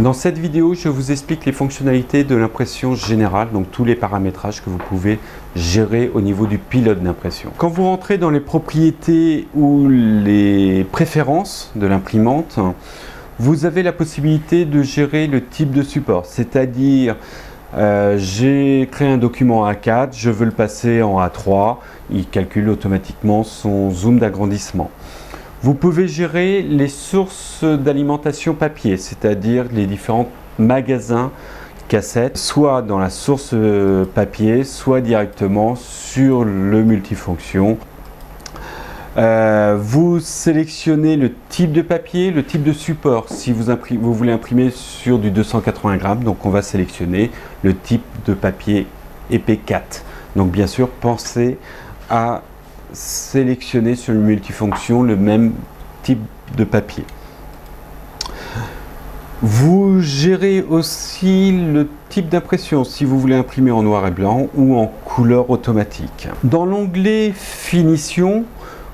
Dans cette vidéo, je vous explique les fonctionnalités de l'impression générale, donc tous les paramétrages que vous pouvez gérer au niveau du pilote d'impression. Quand vous rentrez dans les propriétés ou les préférences de l'imprimante, vous avez la possibilité de gérer le type de support, c'est-à-dire j'ai créé un document A4, je veux le passer en A3, il calcule automatiquement son zoom d'agrandissement. Vous pouvez gérer les sources d'alimentation papier, c'est-à-dire les différents magasins cassettes, soit dans la source papier, soit directement sur le multifonction. Vous sélectionnez le type de papier, le type de support. Si vous voulez imprimer sur du 280 grammes, donc on va sélectionner le type de papier EP4. Donc bien sûr, pensez à sélectionner sur le multifonction le même type de papier. Vous gérez aussi le type d'impression, si vous voulez imprimer en noir et blanc ou en couleur automatique. Dans l'onglet Finition,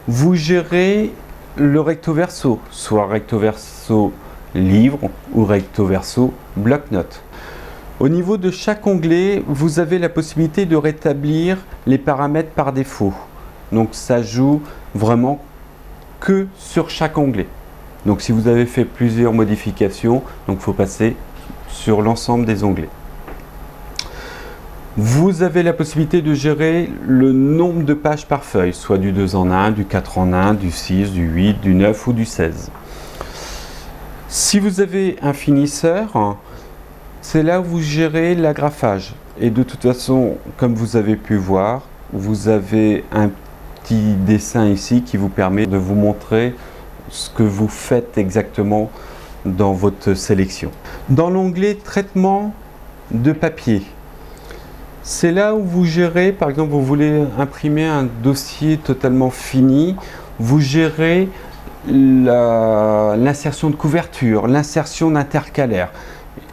vous gérez le recto verso, soit recto verso livre ou recto verso bloc-notes. Au niveau de chaque onglet, vous avez la possibilité de rétablir les paramètres par défaut. Donc ça joue vraiment que sur chaque onglet. Donc si vous avez fait plusieurs modifications, donc il faut passer sur l'ensemble des onglets. Vous avez la possibilité de gérer le nombre de pages par feuille, soit du 2 en 1, du 4 en 1, du 6, du 8, du 9 ou du 16. Si vous avez un finisseur, c'est là où vous gérez l'agrafage. Et de toute façon, comme vous avez pu voir, vous avez un petit dessin ici qui vous permet de vous montrer ce que vous faites exactement dans votre sélection. Dans l'onglet traitement de papier, c'est là où vous gérez, par exemple, vous voulez imprimer un dossier totalement fini, vous gérez l'insertion de couverture, l'insertion d'intercalaire.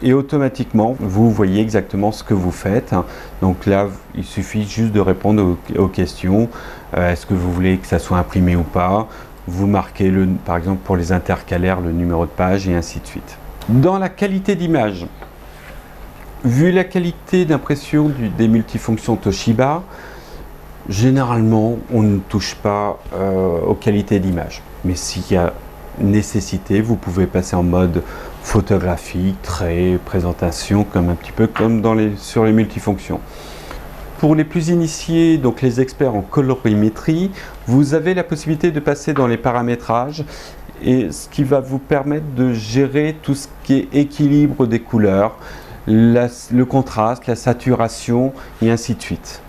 Et automatiquement, vous voyez exactement ce que vous faites. Donc là, il suffit juste de répondre aux questions. Est-ce que vous voulez que ça soit imprimé ou pas? Vous marquez, par exemple, pour les intercalaires, le numéro de page et ainsi de suite. Dans la qualité d'image, vu la qualité d'impression des multifonctions Toshiba, généralement, on ne touche pas aux qualités d'image. Mais s'il y a nécessité, vous pouvez passer en mode photographie, trait, présentation, comme un petit peu comme sur les multifonctions. Pour les plus initiés, donc les experts en colorimétrie, vous avez la possibilité de passer dans les paramétrages, et ce qui va vous permettre de gérer tout ce qui est équilibre des couleurs, le contraste, la saturation et ainsi de suite.